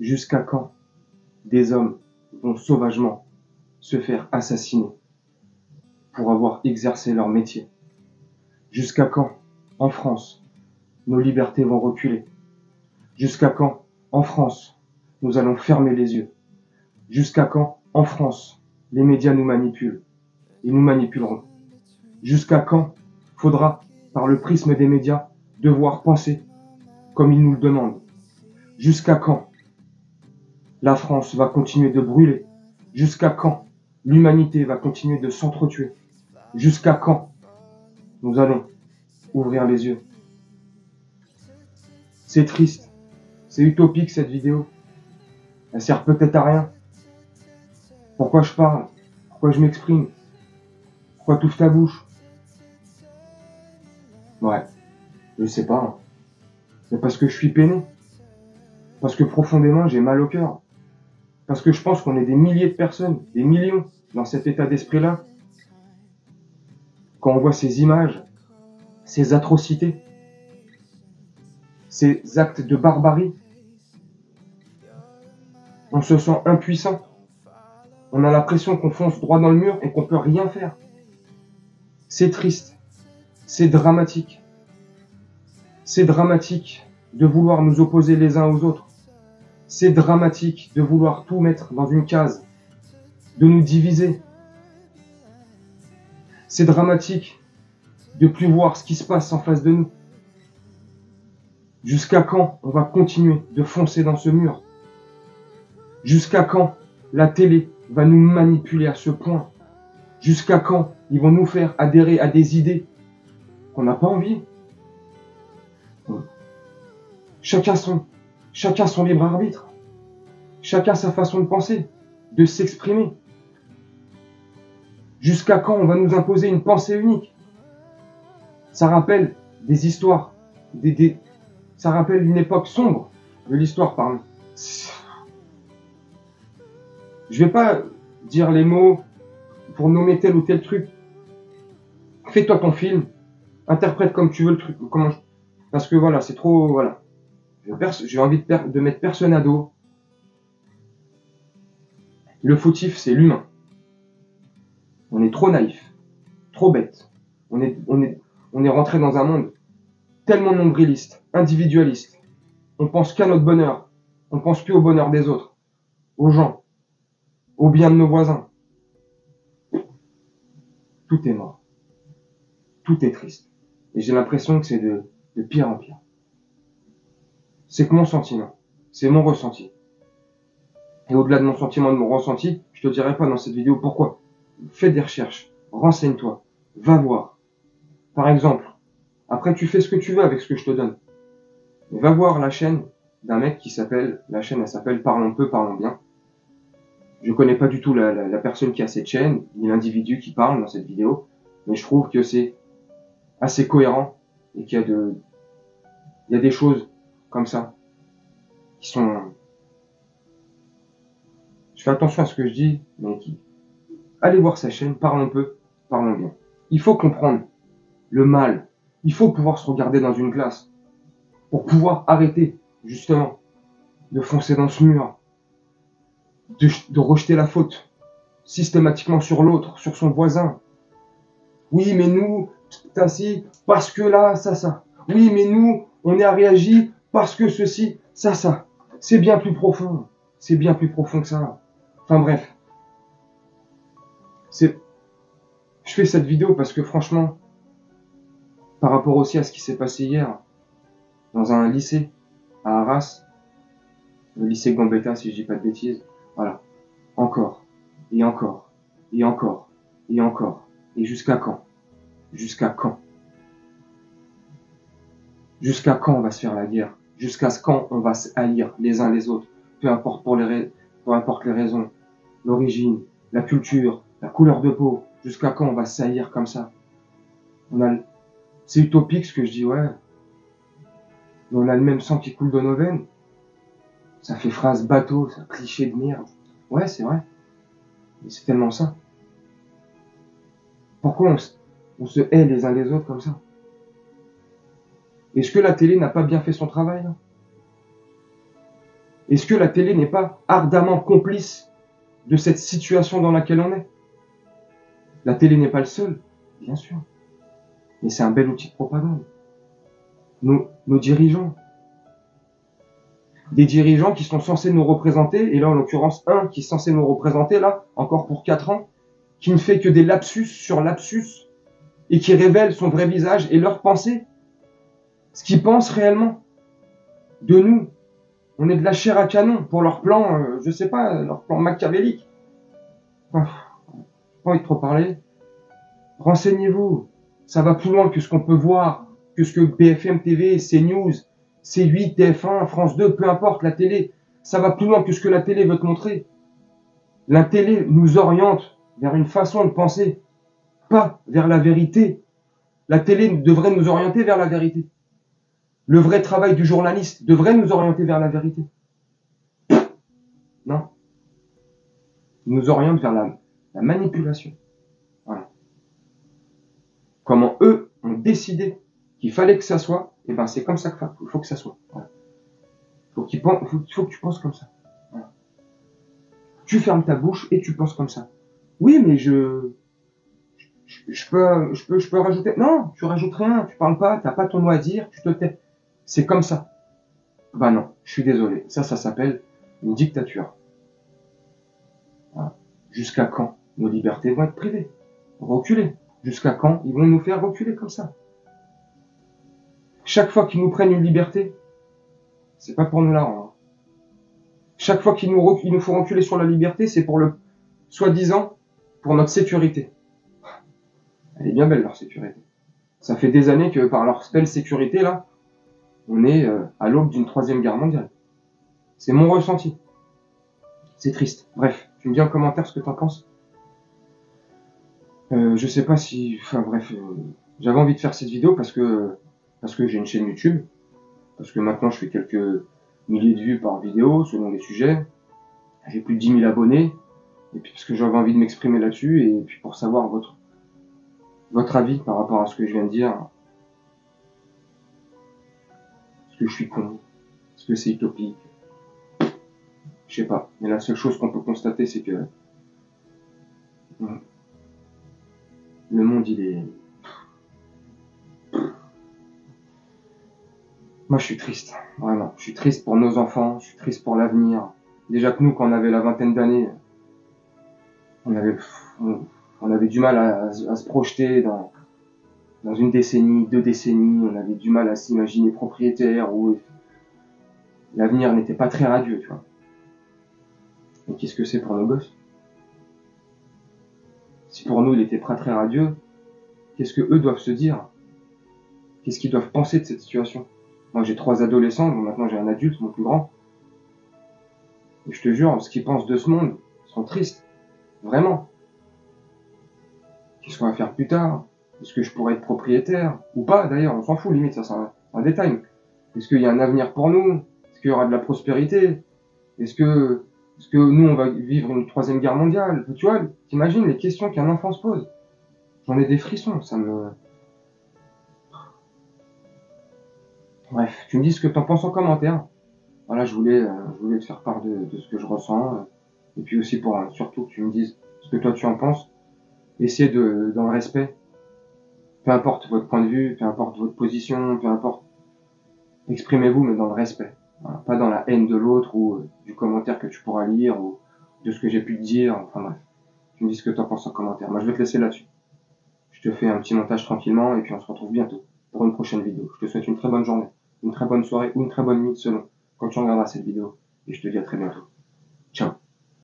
Jusqu'à quand des hommes vont sauvagement se faire assassiner pour avoir exercé leur métier? Jusqu'à quand, en France, nos libertés vont reculer? Jusqu'à quand, en France, nous allons fermer les yeux? Jusqu'à quand, en France, les médias nous manipulent et nous manipuleront? Jusqu'à quand faudra, par le prisme des médias, devoir penser comme ils nous le demandent? Jusqu'à quand la France va continuer de brûler? Jusqu'à quand l'humanité va continuer de s'entretuer? Jusqu'à quand nous allons ouvrir les yeux? C'est triste, c'est utopique cette vidéo. Elle sert peut-être à rien. Pourquoi je parle? Pourquoi je m'exprime? Pourquoi tu ouvres ta bouche? Ouais, je sais pas. Hein. Mais parce que je suis peiné. Parce que profondément, j'ai mal au cœur. Parce que je pense qu'on est des milliers de personnes, des millions, dans cet état d'esprit-là. Quand on voit ces images, ces atrocités, ces actes de barbarie, on se sent impuissant. On a l'impression qu'on fonce droit dans le mur et qu'on peut rien faire. C'est triste. C'est dramatique. C'est dramatique de vouloir nous opposer les uns aux autres. C'est dramatique de vouloir tout mettre dans une case, de nous diviser. C'est dramatique de plus voir ce qui se passe en face de nous. Jusqu'à quand on va continuer de foncer dans ce mur? Jusqu'à quand la télé va nous manipuler à ce point? Jusqu'à quand ils vont nous faire adhérer à des idées qu'on n'a pas envie? Chacun son libre arbitre. Chacun sa façon de penser, de s'exprimer. Jusqu'à quand on va nous imposer une pensée unique? Ça rappelle des histoires, ça rappelle une époque sombre de l'histoire, pardon. Je vais pas dire les mots pour nommer tel ou tel truc. Fais-toi ton film, interprète comme tu veux le truc. Parce que voilà, c'est trop... Voilà. J'ai envie de mettre personne à dos. Le fautif, c'est l'humain. On est trop naïf, trop bête. On est rentré dans un monde tellement nombriliste, individualiste. On pense qu'à notre bonheur. On pense plus au bonheur des autres, aux gens, au bien de nos voisins. Tout est mort. Tout est triste. Et j'ai l'impression que c'est de pire en pire. C'est que mon sentiment. C'est mon ressenti. Et au-delà de mon sentiment et de mon ressenti, je te dirai pas dans cette vidéo pourquoi. Fais des recherches. Renseigne-toi. Va voir. Par exemple, après tu fais ce que tu veux avec ce que je te donne. Va voir la chaîne d'un mec qui s'appelle, la chaîne elle s'appelle Parlons peu, parlons bien. Je connais pas du tout la personne qui a cette chaîne, ni l'individu qui parle dans cette vidéo, mais je trouve que c'est assez cohérent et qu'il y a des choses comme ça qui sont... Je fais attention à ce que je dis, mais allez voir sa chaîne, Parlons peu, parlons bien. Il faut comprendre le mal. Il faut pouvoir se regarder dans une glace pour pouvoir arrêter, justement, de foncer dans ce mur, de rejeter la faute systématiquement sur l'autre, sur son voisin. Oui, mais nous, c'est ainsi, parce que là, ça. Oui, mais nous, on a réagi parce que ceci, ça. C'est bien plus profond. C'est bien plus profond que ça. Enfin bref. Je fais cette vidéo parce que franchement, par rapport aussi à ce qui s'est passé hier, dans un lycée, à Arras, le lycée Gambetta, si je dis pas de bêtises, voilà. Encore, et encore, et encore, et encore. Et jusqu'à quand? Jusqu'à quand? Jusqu'à quand on va se faire la guerre? Jusqu'à quand on va se haïr les uns les autres? Peu importe les raisons, l'origine, la culture, la couleur de peau. Jusqu'à quand on va se haïr comme ça? C'est utopique ce que je dis, ouais. Mais on a le même sang qui coule dans nos veines. Ça fait phrase bateau, ça cliché de merde. Ouais, c'est vrai. Mais c'est tellement ça. Pourquoi on se hait les uns les autres comme ça? Est-ce que la télé n'a pas bien fait son travail là? Est-ce que la télé n'est pas ardemment complice de cette situation dans laquelle on est? La télé n'est pas le seul, bien sûr. Mais c'est un bel outil de propagande. Nos dirigeants. Des dirigeants qui sont censés nous représenter, et là en l'occurrence un qui est censé nous représenter là, encore pour 4 ans, qui ne fait que des lapsus sur lapsus, et qui révèle son vrai visage et leurs pensées, ce qu'ils pensent réellement de nous. On est de la chair à canon pour leur plan, je sais pas, leur plan machiavélique. J'ai pas envie de trop parler. Renseignez-vous, ça va plus loin que ce qu'on peut voir, que ce que BFM TV, CNews, C8, TF1, France 2, peu importe, la télé, ça va plus loin que ce que la télé veut te montrer. La télé nous oriente vers une façon de penser, pas vers la vérité. La télé devrait nous orienter vers la vérité. Le vrai travail du journaliste devrait nous orienter vers la vérité. Non. Il nous oriente vers la manipulation. Voilà. Comment eux ont décidé qu'il fallait que ça soit, et ben c'est comme ça qu'il faut que ça soit. Voilà. Faut que tu penses comme ça. Voilà. Tu fermes ta bouche et tu penses comme ça. Oui, mais je peux rajouter. Non, tu rajoutes rien, tu parles pas, t'as pas ton mot à dire, tu te tais. C'est comme ça. Bah non, je suis désolé. Ça s'appelle une dictature. Voilà. Jusqu'à quand nos libertés vont être privées, reculées? Jusqu'à quand ils vont nous faire reculer comme ça? Chaque fois qu'ils nous prennent une liberté, c'est pas pour nous la rendre. Chaque fois qu'ils nous font reculer sur la liberté, c'est pour le soi-disant pour notre sécurité. Elle est bien belle leur sécurité. Ça fait des années que par leur belle sécurité là, on est à l'aube d'une 3e guerre mondiale. C'est mon ressenti. C'est triste. Bref, tu me dis en commentaire ce que t'en penses. Je sais pas si... Enfin bref, j'avais envie de faire cette vidéo parce que j'ai une chaîne YouTube. Parce que maintenant je fais quelques milliers de vues par vidéo selon les sujets. J'ai plus de 10 000 abonnés. Et puis parce que j'avais envie de m'exprimer là-dessus. Et puis pour savoir votre avis par rapport à ce que je viens de dire. Est-ce que je suis con? Est-ce que c'est utopique? Je sais pas. Mais la seule chose qu'on peut constater, c'est que le monde, il est... Moi, je suis triste. Vraiment. Je suis triste pour nos enfants. Je suis triste pour l'avenir. Déjà que nous, quand on avait la vingtaine d'années, on avait du mal à se projeter dans une décennie, 2 décennies. On avait du mal à s'imaginer propriétaire ou l'avenir n'était pas très radieux, tu vois. Et qu'est-ce que c'est pour nos gosses? Si pour nous, il était pas très radieux, qu'est-ce que eux doivent se dire? Qu'est-ce qu'ils doivent penser de cette situation? Moi, j'ai 3 adolescents, donc maintenant j'ai un adulte, mon plus grand. Et je te jure, ce qu'ils pensent de ce monde, ils sont tristes. Vraiment. Qu'est-ce qu'on va faire plus tard? Est-ce que je pourrais être propriétaire? Ou pas, d'ailleurs, on s'en fout, limite, ça c'est un détail. Est-ce qu'il y a un avenir pour nous? Est-ce qu'il y aura de la prospérité? Est-ce que nous, on va vivre une 3e guerre mondiale? Tu vois, t'imagines les questions qu'un enfant se pose? J'en ai des frissons, ça me... Bref, tu me dis ce que t'en penses en commentaire. Voilà, je voulais te faire part de ce que je ressens. Et puis aussi pour surtout que tu me dises ce que toi tu en penses. Essayez dans le respect. Peu importe votre point de vue, peu importe votre position, peu importe. Exprimez-vous, mais dans le respect. Voilà, pas dans la haine de l'autre ou du commentaire que tu pourras lire ou de ce que j'ai pu te dire. Enfin bref. Tu me dis ce que t'en penses en commentaire. Moi, je vais te laisser là-dessus. Je te fais un petit montage tranquillement et puis on se retrouve bientôt pour une prochaine vidéo. Je te souhaite une très bonne journée, une très bonne soirée ou une très bonne nuit selon quand tu regarderas cette vidéo. Et je te dis à très bientôt.